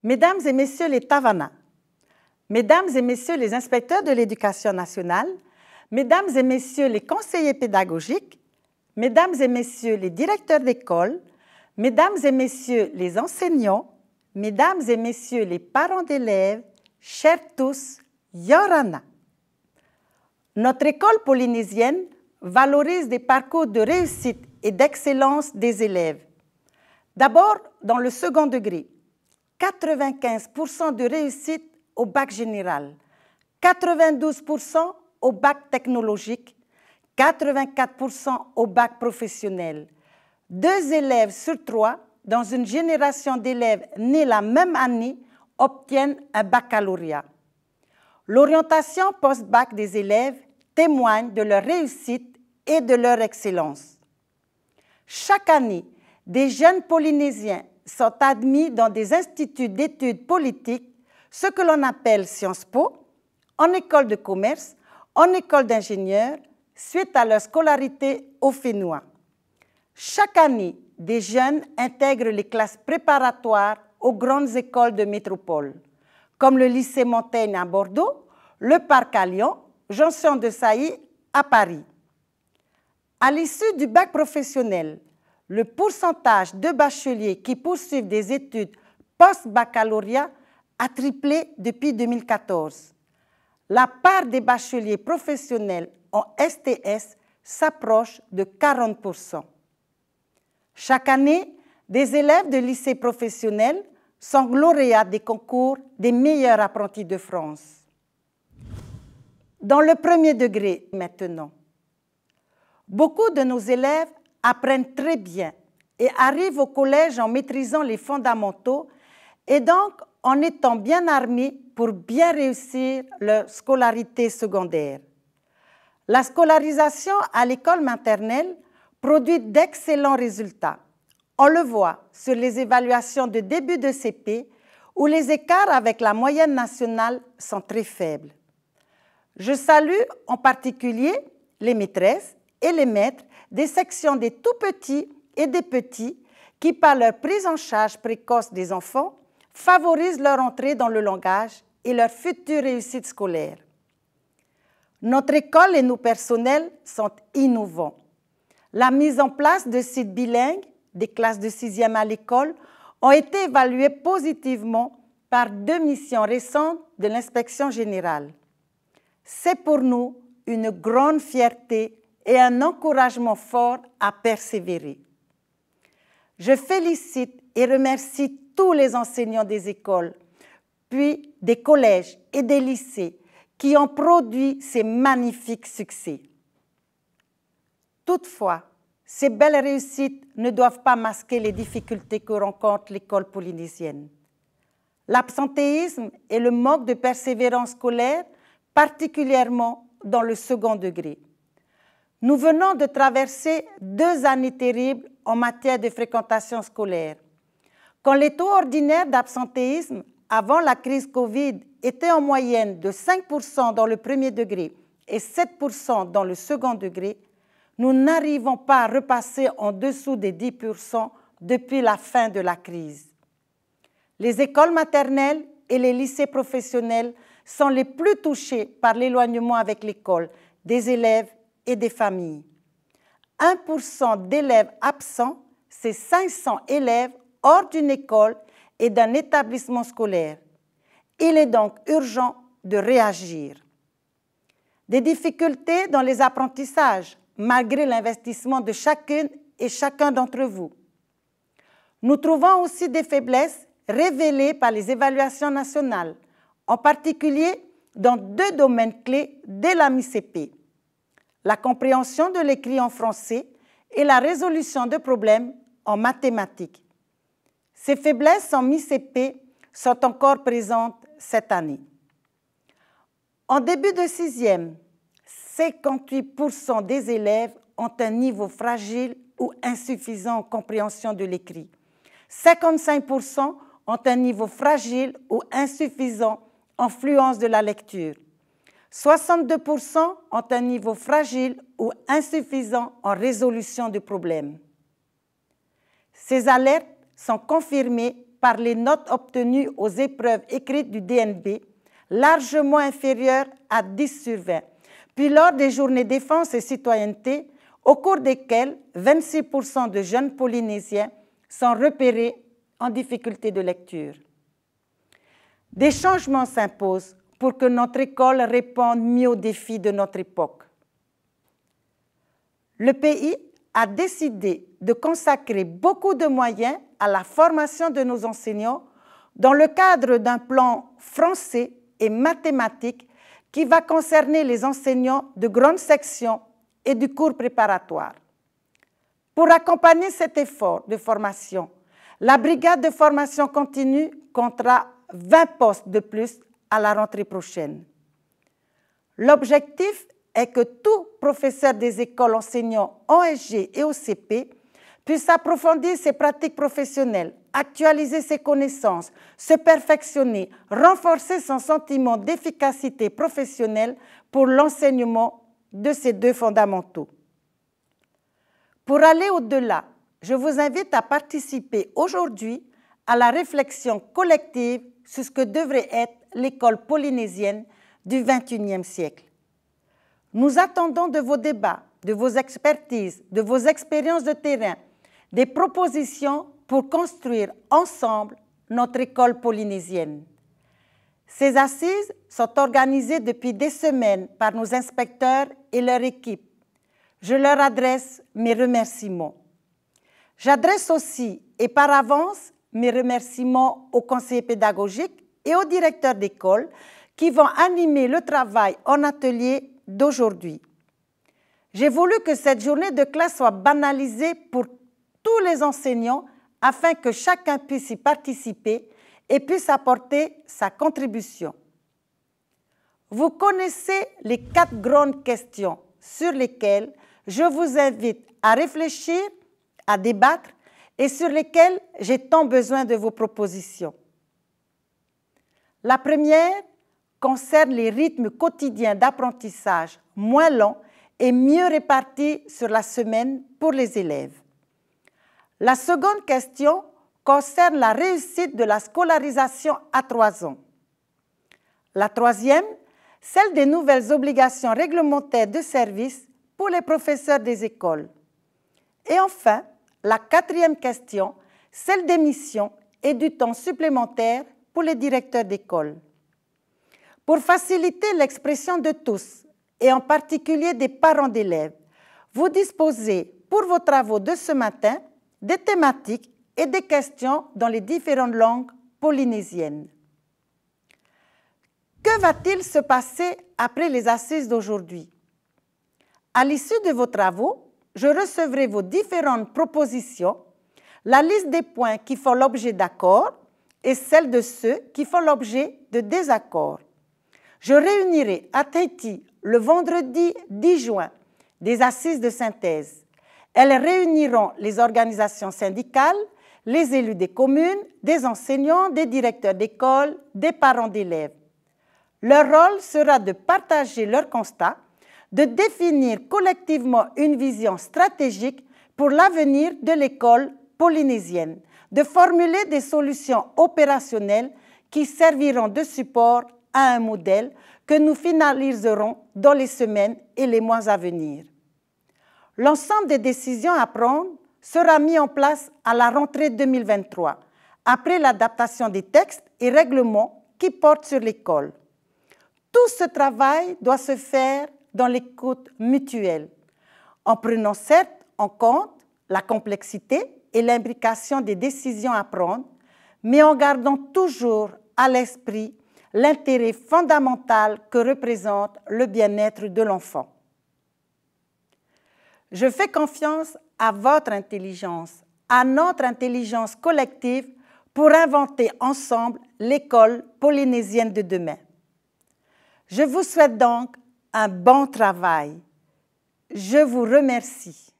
Mesdames et messieurs les Tavana, mesdames et messieurs les inspecteurs de l'éducation nationale, mesdames et messieurs les conseillers pédagogiques, mesdames et messieurs les directeurs d'école, mesdames et messieurs les enseignants, mesdames et messieurs les parents d'élèves, chers tous, Yorana. Notre école polynésienne valorise des parcours de réussite et d'excellence des élèves. D'abord, dans le second degré, 95% de réussite au bac général, 92% au bac technologique, 84% au bac professionnel. 2 élèves sur 3 dans une génération d'élèves nés la même année obtiennent un baccalauréat. L'orientation post-bac des élèves témoigne de leur réussite et de leur excellence. Chaque année, des jeunes Polynésiens sont admis dans des instituts d'études politiques, ce que l'on appelle Sciences Po, en école de commerce, en école d'ingénieur, suite à leur scolarité au Fénois. Chaque année, des jeunes intègrent les classes préparatoires aux grandes écoles de métropole, comme le lycée Montaigne à Bordeaux, le Parc à Lyon, Jonction de Sailly à Paris. À l'issue du bac professionnel, le pourcentage de bacheliers qui poursuivent des études post-baccalauréat a triplé depuis 2014. La part des bacheliers professionnels en STS s'approche de 40%. Chaque année, des élèves de lycées professionnels sont lauréats des concours des meilleurs apprentis de France. Dans le premier degré maintenant, beaucoup de nos élèves apprennent très bien et arrivent au collège en maîtrisant les fondamentaux et donc en étant bien armés pour bien réussir leur scolarité secondaire. La scolarisation à l'école maternelle produit d'excellents résultats. On le voit sur les évaluations de début de CP où les écarts avec la moyenne nationale sont très faibles. Je salue en particulier les maîtresses et les maîtres des sections des tout-petits et des petits qui, par leur prise en charge précoce des enfants, favorisent leur entrée dans le langage et leur future réussite scolaire. Notre école et nos personnels sont innovants. La mise en place de sites bilingues, des classes de 6e à l'école, ont été évaluées positivement par 2 missions récentes de l'Inspection générale. C'est pour nous une grande fierté et un encouragement fort à persévérer. Je félicite et remercie tous les enseignants des écoles, puis des collèges et des lycées qui ont produit ces magnifiques succès. Toutefois, ces belles réussites ne doivent pas masquer les difficultés que rencontre l'école polynésienne. L'absentéisme et le manque de persévérance scolaire, particulièrement dans le second degré. Nous venons de traverser 2 années terribles en matière de fréquentation scolaire. Quand les taux ordinaires d'absentéisme avant la crise Covid étaient en moyenne de 5% dans le premier degré et 7% dans le second degré, nous n'arrivons pas à repasser en dessous des 10% depuis la fin de la crise. Les écoles maternelles et les lycées professionnels sont les plus touchés par l'éloignement avec l'école des élèves et des familles. 1% d'élèves absents, c'est 500 élèves hors d'une école et d'un établissement scolaire. Il est donc urgent de réagir. Des difficultés dans les apprentissages, malgré l'investissement de chacune et chacun d'entre vous. Nous trouvons aussi des faiblesses révélées par les évaluations nationales, en particulier dans 2 domaines clés dès la mi-CP, la compréhension de l'écrit en français et la résolution de problèmes en mathématiques. Ces faiblesses en mi-CP sont encore présentes cette année. En début de 6e, 58% des élèves ont un niveau fragile ou insuffisant en compréhension de l'écrit. 55% ont un niveau fragile ou insuffisant en fluence de la lecture. 62% ont un niveau fragile ou insuffisant en résolution de problèmes. Ces alertes sont confirmées par les notes obtenues aux épreuves écrites du DNB, largement inférieures à 10 sur 20, puis lors des journées défense et citoyenneté, au cours desquelles 26% de jeunes Polynésiens sont repérés en difficulté de lecture. Des changements s'imposent pour que notre école réponde mieux aux défis de notre époque. Le pays a décidé de consacrer beaucoup de moyens à la formation de nos enseignants dans le cadre d'un plan français et mathématiques qui va concerner les enseignants de grande section et du cours préparatoire. Pour accompagner cet effort de formation, la brigade de formation continue comptera 20 postes de plus à la rentrée prochaine. L'objectif est que tout professeur des écoles enseignant OSG et OCP puisse approfondir ses pratiques professionnelles, actualiser ses connaissances, se perfectionner, renforcer son sentiment d'efficacité professionnelle pour l'enseignement de ces deux fondamentaux. Pour aller au-delà, je vous invite à participer aujourd'hui à la réflexion collective sur ce que devrait être l'école polynésienne du XXIe siècle. Nous attendons de vos débats, de vos expertises, de vos expériences de terrain, des propositions pour construire ensemble notre école polynésienne. Ces assises sont organisées depuis des semaines par nos inspecteurs et leur équipe. Je leur adresse mes remerciements. J'adresse aussi, et par avance, mes remerciements aux conseillers pédagogiques et aux directeurs d'école qui vont animer le travail en atelier d'aujourd'hui. J'ai voulu que cette journée de classe soit banalisée pour tous les enseignants afin que chacun puisse y participer et puisse apporter sa contribution. Vous connaissez les 4 grandes questions sur lesquelles je vous invite à réfléchir, à débattre et sur lesquelles j'ai tant besoin de vos propositions. La première concerne les rythmes quotidiens d'apprentissage moins longs et mieux répartis sur la semaine pour les élèves. La seconde question concerne la réussite de la scolarisation à 3 ans. La troisième, celle des nouvelles obligations réglementaires de service pour les professeurs des écoles. Et enfin, la 4e question, celle des missions et du temps supplémentaire pour les directeurs d'école. Pour faciliter l'expression de tous, et en particulier des parents d'élèves, vous disposez pour vos travaux de ce matin des thématiques et des questions dans les différentes langues polynésiennes. Que va-t-il se passer après les assises d'aujourd'hui? À l'issue de vos travaux, je recevrai vos différentes propositions, la liste des points qui font l'objet d'accords et celle de ceux qui font l'objet de désaccords. Je réunirai à Tahiti le vendredi 10 juin des assises de synthèse. Elles réuniront les organisations syndicales, les élus des communes, des enseignants, des directeurs d'école, des parents d'élèves. Leur rôle sera de partager leurs constats, de définir collectivement une vision stratégique pour l'avenir de l'école polynésienne, de formuler des solutions opérationnelles qui serviront de support à un modèle que nous finaliserons dans les semaines et les mois à venir. L'ensemble des décisions à prendre sera mis en place à la rentrée 2023, après l'adaptation des textes et règlements qui portent sur l'école. Tout ce travail doit se faire dans l'écoute mutuelle, en prenant certes en compte la complexité et l'imbrication des décisions à prendre, mais en gardant toujours à l'esprit l'intérêt fondamental que représente le bien-être de l'enfant. Je fais confiance à votre intelligence, à notre intelligence collective pour inventer ensemble l'école polynésienne de demain. Je vous souhaite donc un bon travail. Je vous remercie.